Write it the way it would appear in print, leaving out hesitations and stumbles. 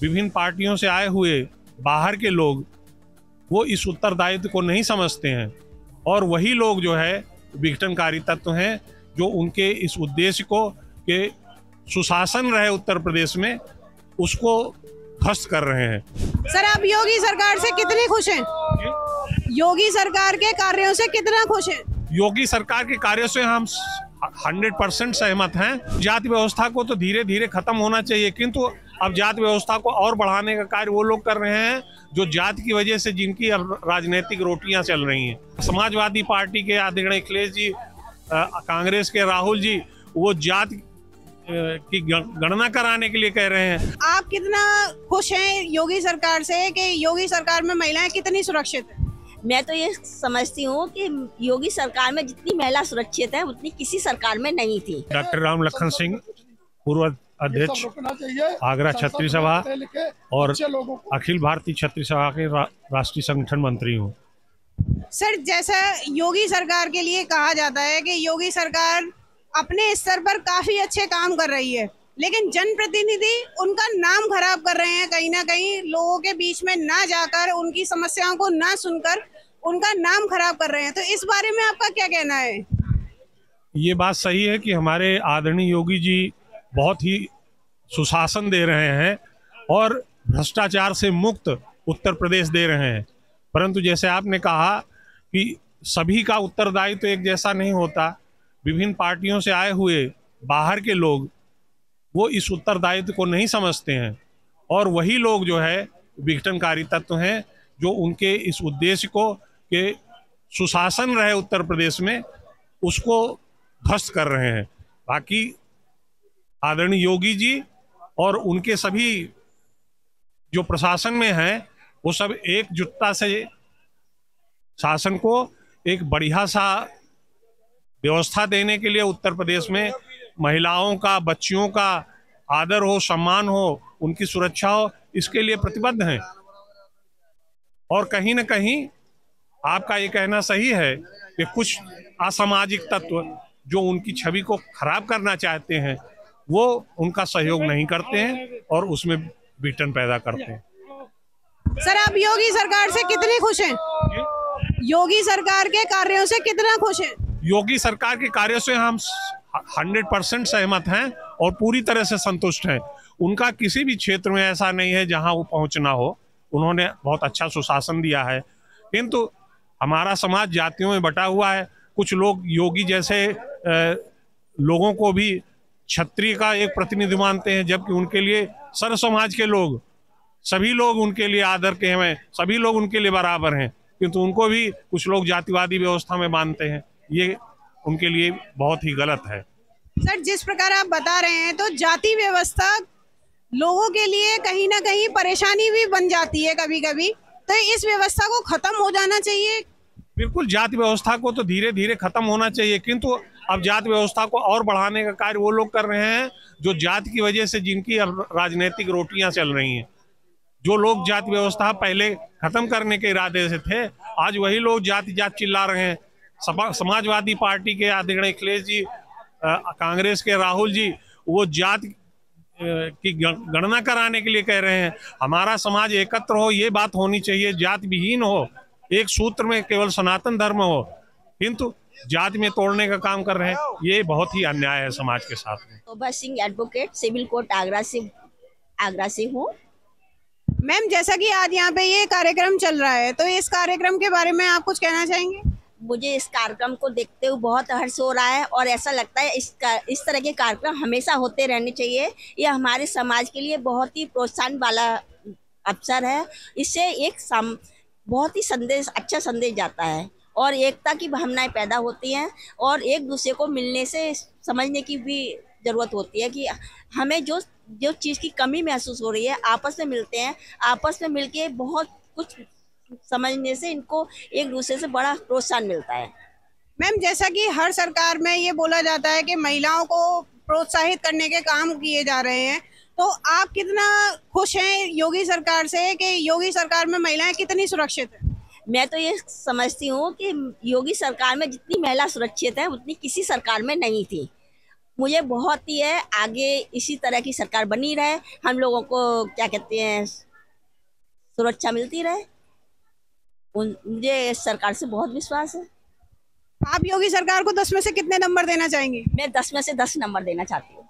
विभिन्न पार्टियों से आए हुए बाहर के लोग वो इस उत्तरदायित्व को नहीं समझते हैं और वही लोग जो है विघटनकारी तत्व हैं जो उनके इस उद्देश्य को कि सुशासन रहे उत्तर प्रदेश में उसको ध्वस्त कर रहे हैं। सर, आप योगी सरकार से कितने खुश हैं? योगी सरकार के कार्यों से कितना खुश हैं? योगी सरकार के कार्यों से हम 100% सहमत हैं। जाति व्यवस्था को तो धीरे धीरे खत्म होना चाहिए, किंतु अब जाति व्यवस्था को और बढ़ाने का कार्य वो लोग कर रहे हैं जो जाति की वजह से जिनकी अब राजनीतिक रोटियां चल रही हैं। समाजवादी पार्टी के आदरणीय अखिलेश जी, कांग्रेस के राहुल जी, वो जाति की गणना कराने के लिए कह रहे हैं। आप कितना खुश हैं योगी सरकार से कि योगी सरकार में महिलाएं कितनी सुरक्षित हैं? मैं तो ये समझती हूँ कि योगी सरकार में जितनी महिला सुरक्षित है उतनी किसी सरकार में नहीं थी। डॉक्टर राम लखन सिंह, पूर्व अध्यक्ष आगरा छत्री सभा और अखिल भारतीय छत्री सभा के राष्ट्रीय संगठन मंत्री हूँ। सर, जैसा योगी सरकार के लिए कहा जाता है कि योगी सरकार अपने स्तर पर काफी अच्छे काम कर रही है, लेकिन जनप्रतिनिधि उनका नाम खराब कर रहे हैं। कहीं ना कहीं लोगों के बीच में ना जाकर, उनकी समस्याओं को ना सुनकर उनका नाम खराब कर रहे हैं। तो इस बारे में आपका क्या कहना है? ये बात सही है कि हमारे आदरणीय योगी जी बहुत ही सुशासन दे रहे हैं और भ्रष्टाचार से मुक्त उत्तर प्रदेश दे रहे हैं, परंतु जैसे आपने कहा कि सभी का उत्तरदायित्व एक जैसा नहीं होता। विभिन्न पार्टियों से आए हुए बाहर के लोग वो इस उत्तरदायित्व को नहीं समझते हैं और वही लोग जो है विघटनकारी तत्व हैं जो उनके इस उद्देश्य को कि सुशासन रहे उत्तर प्रदेश में उसको ध्वस्त कर रहे हैं। बाकी आदरणीय योगी जी और उनके सभी जो प्रशासन में हैं वो सब एकजुटता से शासन को एक बढ़िया सा व्यवस्था देने के लिए उत्तर प्रदेश में महिलाओं का, बच्चियों का आदर हो, सम्मान हो, उनकी सुरक्षा हो, इसके लिए प्रतिबद्ध हैं। और कहीं न कहीं आपका ये कहना सही है कि कुछ असामाजिक तत्व जो उनकी छवि को खराब करना चाहते हैं वो उनका सहयोग नहीं करते हैं और उसमें विघटन पैदा करते हैं। सर, आप योगी सरकार से कितने खुश हैं? योगी सरकार के कार्यों से कितना खुश हैं? योगी सरकार के कार्यों से हम 100% सहमत हैं और पूरी तरह से संतुष्ट हैं। उनका किसी भी क्षेत्र में ऐसा नहीं है जहां वो पहुंचना हो। उन्होंने बहुत अच्छा सुशासन दिया है, किंतु हमारा समाज जातियों में बटा हुआ है। कुछ लोग योगी जैसे लोगों को भी क्षत्रिय का एक प्रतिनिधि मानते हैं, जबकि उनके लिए सर्व समाज के लोग, सभी लोग उनके लिए आदर के हैं, सभी लोग उनके लिए बराबर हैं, किंतु उनको भी कुछ लोग जातिवादी व्यवस्था में मानते हैं। ये उनके लिए बहुत ही गलत है। सर, जिस प्रकार आप बता रहे हैं तो जाति व्यवस्था लोगों के लिए कहीं ना कहीं परेशानी भी बन जाती है कभी कभी, तो इस व्यवस्था को खत्म हो जाना चाहिए। बिल्कुल, जाति व्यवस्था को तो धीरे धीरे खत्म होना चाहिए, किंतु अब जाति व्यवस्था को और बढ़ाने का कार्य वो लोग कर रहे हैं जो जाति की वजह से जिनकी अब राजनीतिक रोटियां चल रही हैं। जो लोग जाति व्यवस्था पहले खत्म करने के इरादे से थे, आज वही लोग जाति जाति चिल्ला रहे हैं। समाजवादी पार्टी के आदरणीय अखिलेश जी, कांग्रेस के राहुल जी, वो जाति की गणना कराने के लिए कह रहे हैं। हमारा समाज एकत्र हो, ये बात होनी चाहिए, जाति विहीन हो, एक सूत्र में केवल सनातन धर्म हो, किंतु जाति में तोड़ने का काम कर रहे हैं। ये बहुत ही अन्याय है समाज के साथ में। Shobha Singh, advocate, civil court Agra से हूँ। मैम, जैसा कि आज यहाँ पे ये कार्यक्रम चल रहा है, तो इस कार्यक्रम के बारे में आप कुछ कहना चाहेंगे? मुझे इस कार्यक्रम को देखते हुए बहुत हर्ष हो रहा है और ऐसा लगता है इस तरह के कार्यक्रम हमेशा होते रहने चाहिए। ये हमारे समाज के लिए बहुत ही प्रोत्साहन वाला अवसर है। इससे एक बहुत ही अच्छा संदेश जाता है और एकता की भावनाएं पैदा होती हैं और एक दूसरे को मिलने से समझने की भी ज़रूरत होती है कि हमें जो चीज़ की कमी महसूस हो रही है आपस में मिलते हैं, आपस में मिलके बहुत कुछ समझने से इनको एक दूसरे से बड़ा प्रोत्साहन मिलता है। मैम, जैसा कि हर सरकार में ये बोला जाता है कि महिलाओं को प्रोत्साहित करने के काम किए जा रहे हैं, तो आप कितना खुश हैं योगी सरकार से कि योगी सरकार में महिलाएं कितनी सुरक्षित हैं? मैं तो ये समझती हूँ कि योगी सरकार में जितनी महिला सुरक्षित है उतनी किसी सरकार में नहीं थी। मुझे बहुत ही है, आगे इसी तरह की सरकार बनी रहे, हम लोगों को क्या कहते हैं सुरक्षा मिलती रहे। मुझे इस सरकार से बहुत विश्वास है। आप योगी सरकार को 10 में से कितने नंबर देना चाहेंगी? मैं 10 में से 10 नंबर देना चाहती हूँ।